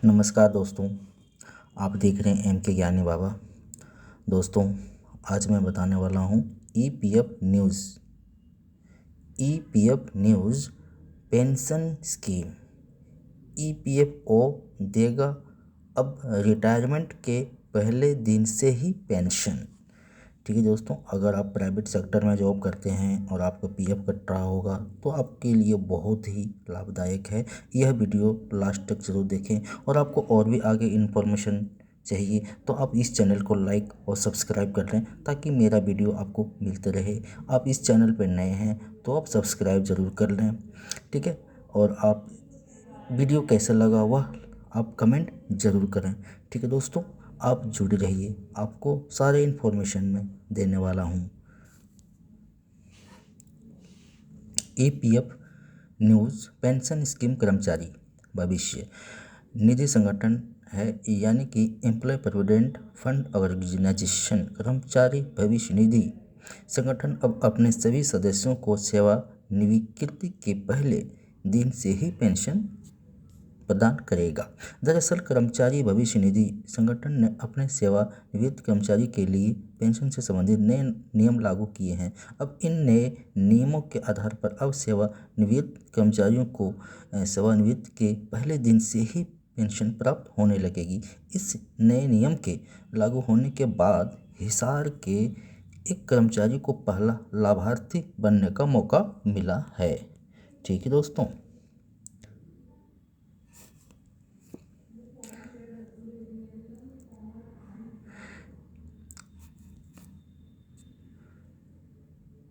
नमस्कार दोस्तों, आप देख रहे हैं के ज्ञानी बाबा। दोस्तों, आज मैं बताने वाला हूँ EPF news. EPF news pension scheme. EPFO देगा अब रिटायरमेंट के पहले दिन से ही पेंशन। ठीक है दोस्तों, अगर आप प्राइवेट सेक्टर में जॉब करते हैं और आपका पीएफ कट रहा होगा तो आपके लिए बहुत ही लाभदायक है। यह वीडियो लास्ट तक जरूर देखें और आपको और भी आगे इन्फॉर्मेशन चाहिए तो आप इस चैनल को लाइक और सब्सक्राइब कर लें ताकि मेरा वीडियो आपको मिलते रहे। आप इस चैनल पर नए हैं तो आप सब्सक्राइब ज़रूर कर लें, ठीक है। और आप वीडियो कैसा लगा वह आप कमेंट ज़रूर करें, ठीक है दोस्तों। आप जुड़े रहिए, आपको सारे इन्फॉर्मेशन में देने वाला हूँ। ईपीएफ न्यूज़ पेंशन स्कीम कर्मचारी भविष्य निधि संगठन है, यानी कि एम्प्लॉय प्रोविडेंट फंड ऑर्गेनाइजेशन। कर्मचारी भविष्य निधि संगठन अब अपने सभी सदस्यों को सेवानिवृत्ति के पहले दिन से ही पेंशन प्रदान करेगा। दरअसल कर्मचारी भविष्य निधि संगठन ने अपने सेवानिवृत्त कर्मचारी के लिए पेंशन से संबंधित नए नियम लागू किए हैं। अब इन नए नियमों के आधार पर अब सेवानिवृत्त कर्मचारियों को सेवानिवृत्ति के पहले दिन से ही पेंशन प्राप्त होने लगेगी। इस नए नियम के लागू होने के बाद हिसार के एक कर्मचारी को पहला लाभार्थी बनने का मौका मिला है। ठीक है दोस्तों।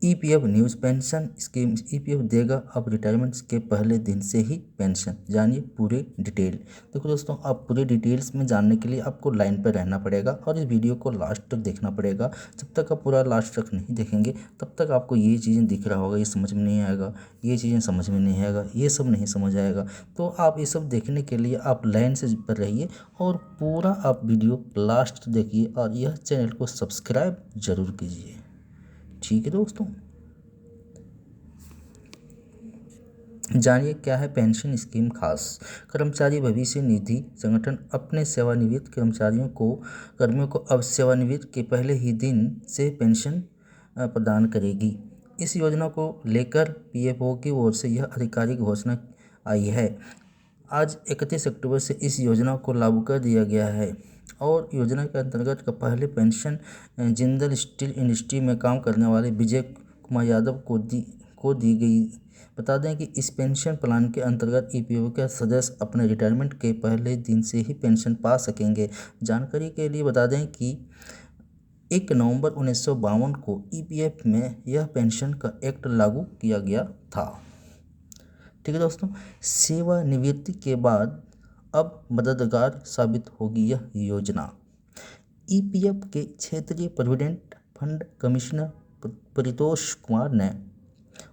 EPF news pension scheme. EPF देगा अब रिटायरमेंट के पहले दिन से ही पेंशन। जानिए पूरे डिटेल। देखो दोस्तों, आप पूरे डिटेल्स में जानने के लिए आपको लाइन पर रहना पड़ेगा और इस वीडियो को लास्ट तक देखना पड़ेगा। जब तक आप पूरा लास्ट तक नहीं देखेंगे तब तक आपको ये चीज़ें दिख रहा होगा, ये समझ में नहीं आएगा, ये चीज़ें समझ में नहीं आएगा, ये सब नहीं समझ आएगा। तो आप ये सब देखने के लिए आप लाइन से पर रहिए और पूरा आप वीडियो लास्ट देखिए और यह चैनल को सब्सक्राइब जरूर कीजिए। ठीक है दोस्तों, जानिए क्या है पेंशन स्कीम खास। कर्मचारी भविष्य निधि संगठन अपने सेवानिवृत्त कर्मियों को अब सेवानिवृत्ति के पहले ही दिन से पेंशन प्रदान करेगी। इस योजना को लेकर पीएफओ की ओर से यह आधिकारिक घोषणा आई है। आज 31 अक्टूबर से इस योजना को लागू कर दिया गया है और योजना के अंतर्गत का पहले पेंशन जिंदल स्टील इंडस्ट्री में काम करने वाले विजय कुमार यादव को दी गई। बता दें कि इस पेंशन प्लान के अंतर्गत ईपीएफ के सदस्य अपने रिटायरमेंट के पहले दिन से ही पेंशन पा सकेंगे। जानकारी के लिए बता दें कि 1 नवंबर 1952 को ईपीएफ में यह पेंशन का एक्ट लागू किया गया था। ठीक है दोस्तों, सेवानिवृत्ति के बाद अब मददगार साबित होगी यह योजना। ईपीएफ के क्षेत्रीय provident fund commissioner Paritosh Kumar ने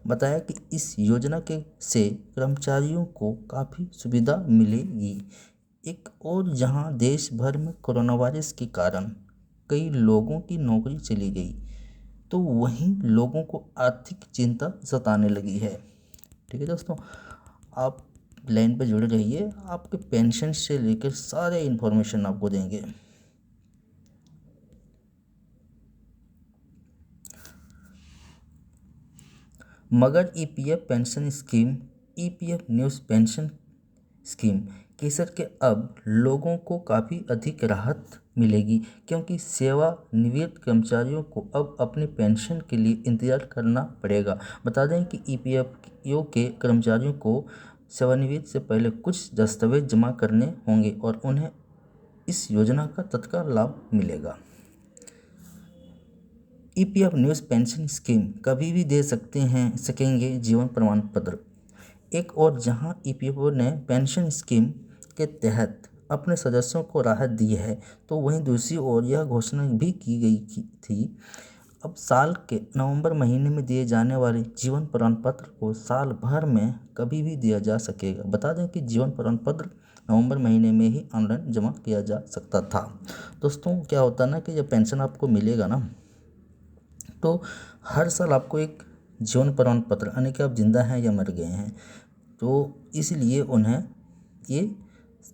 बताया कि इस योजना से कर्मचारियों को काफ़ी सुविधा मिलेगी। एक और जहां देश भर में कोरोना वायरस के कारण कई लोगों की नौकरी चली गई तो वहीं लोगों को आर्थिक चिंता सताने लगी है। ठीक है दोस्तों, आप लाइन पर जुड़े रहिए, आपके पेंशन से लेकर सारे इन्फॉर्मेशन आपको देंगे। मगर EPF pension scheme, EPF news pension scheme केसर के अब लोगों को काफ़ी अधिक राहत मिलेगी क्योंकि सेवानिवृत्त कर्मचारियों को अब अपने पेंशन के लिए इंतजार करना पड़ेगा। बता दें कि ईपीएफओ के कर्मचारियों को सेवानिवृत्ति से पहले कुछ दस्तावेज जमा करने होंगे और उन्हें इस योजना का तत्काल लाभ मिलेगा। ईपीएफ न्यूज़ पेंशन स्कीम कभी भी दे सकेंगे जीवन प्रमाण पत्र। एक और जहां ईपीएफओ ने पेंशन स्कीम के तहत अपने सदस्यों को राहत दी है तो वहीं दूसरी ओर यह घोषणा भी की गई थी अब साल के नवंबर महीने में दिए जाने वाले जीवन प्रमाण पत्र को साल भर में कभी भी दिया जा सकेगा। बता दें कि जीवन प्रमाण पत्र नवंबर महीने में ही ऑनलाइन जमा किया जा सकता था। दोस्तों, क्या होता ना कि जब पेंशन आपको मिलेगा ना तो हर साल आपको एक जीवन प्रमाण पत्र, यानी कि आप जिंदा हैं या मर गए हैं, तो इसलिए उन्हें ये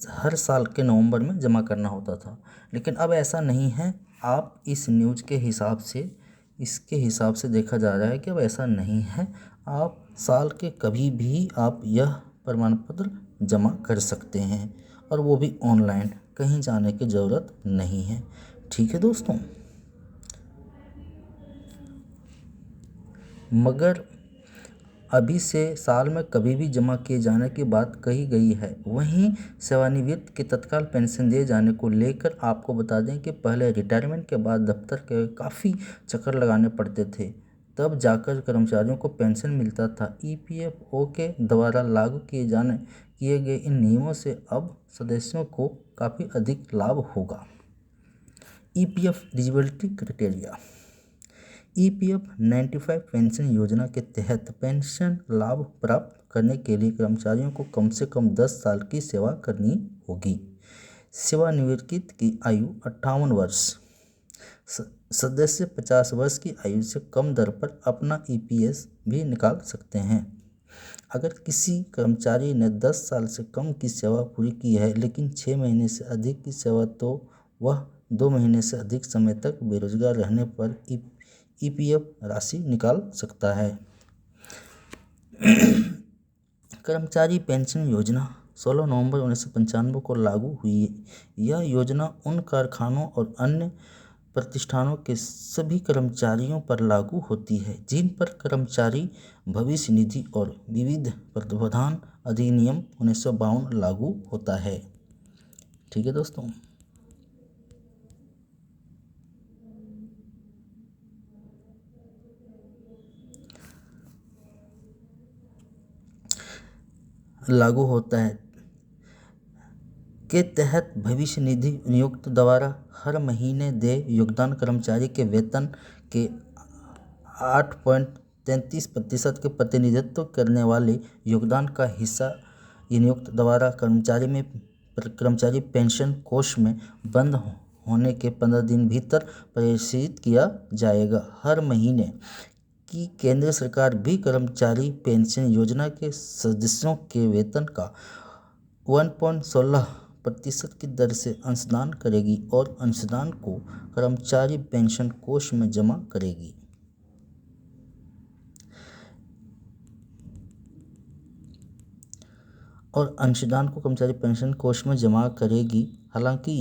हर साल के नवंबर में जमा करना होता था, लेकिन अब ऐसा नहीं है। आप इस न्यूज़ के हिसाब से, इसके हिसाब से देखा जा रहा है कि अब ऐसा नहीं है। आप साल के कभी भी आप यह प्रमाण पत्र जमा कर सकते हैं, और वो भी ऑनलाइन, कहीं जाने की ज़रूरत नहीं है। ठीक है दोस्तों, मगर अभी से साल में कभी भी जमा किए जाने की बात कही गई है। वहीं सेवानिवृत्त की तत्काल पेंशन दिए जाने को लेकर आपको बता दें कि पहले रिटायरमेंट के बाद दफ्तर के काफ़ी चक्कर लगाने पड़ते थे, तब जाकर कर्मचारियों को पेंशन मिलता था। ईपीएफओ के द्वारा लागू किए गए इन नियमों से अब सदस्यों को काफ़ी अधिक लाभ होगा। EPF eligibility criteria. EPF 95 pension योजना के तहत पेंशन लाभ प्राप्त करने के लिए कर्मचारियों को कम से कम 10 साल की सेवा करनी होगी। सेवानिवृत्त की आयु 58 वर्ष। सदस्य 50 वर्ष की आयु से कम दर पर अपना ईपीएस भी निकाल सकते हैं। अगर किसी कर्मचारी ने 10 साल से कम की सेवा पूरी की है, लेकिन 6 महीने से अधिक की सेवा, तो वह 2 महीने से अधिक समय तक बेरोजगार रहने पर ईपीएफ राशि निकाल सकता है। कर्मचारी पेंशन योजना 16 नवंबर 1995 को लागू हुई। यह योजना उन कारखानों और अन्य प्रतिष्ठानों के सभी कर्मचारियों पर लागू होती है जिन पर कर्मचारी भविष्य निधि और विविध प्रावधान अधिनियम 1952 लागू होता है। ठीक है दोस्तों, लागू होता है के तहत भविष्य निधि नियोक्त द्वारा हर महीने देय योगदान कर्मचारी के वेतन के 8.33% के प्रतिनिधित्व करने वाले योगदान का हिस्सा नियोक्त द्वारा कर्मचारी पेंशन कोष में बंद होने के 15 दिन भीतर प्रेषित किया जाएगा। हर महीने की केंद्र सरकार भी कर्मचारी पेंशन योजना के सदस्यों के वेतन का 1.16% की दर से अंशदान करेगी और अंशदान को कर्मचारी पेंशन कोष में जमा करेगी। हालांकि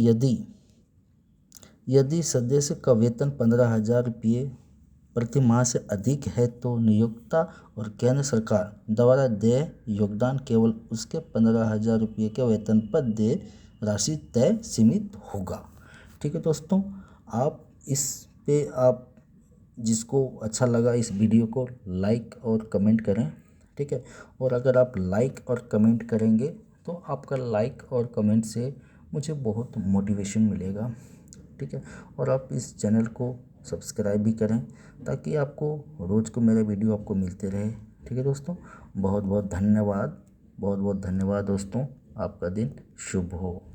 यदि सदस्य का वेतन 15,000 रुपये प्रति माह से अधिक है, तो नियोक्ता और केंद्र सरकार द्वारा देय योगदान केवल उसके 15,000 रुपये के वेतन पर देय राशि तय सीमित होगा। ठीक है दोस्तों, आप जिसको अच्छा लगा इस वीडियो को लाइक और कमेंट करें। ठीक है, और अगर आप लाइक और कमेंट करेंगे तो आपका लाइक और कमेंट से मुझे बहुत मोटिवेशन मिलेगा। ठीक है, और आप इस चैनल को सब्सक्राइब भी करें ताकि आपको रोज़ को मेरे वीडियो आपको मिलते रहे। ठीक है दोस्तों, बहुत बहुत धन्यवाद दोस्तों। आपका दिन शुभ हो।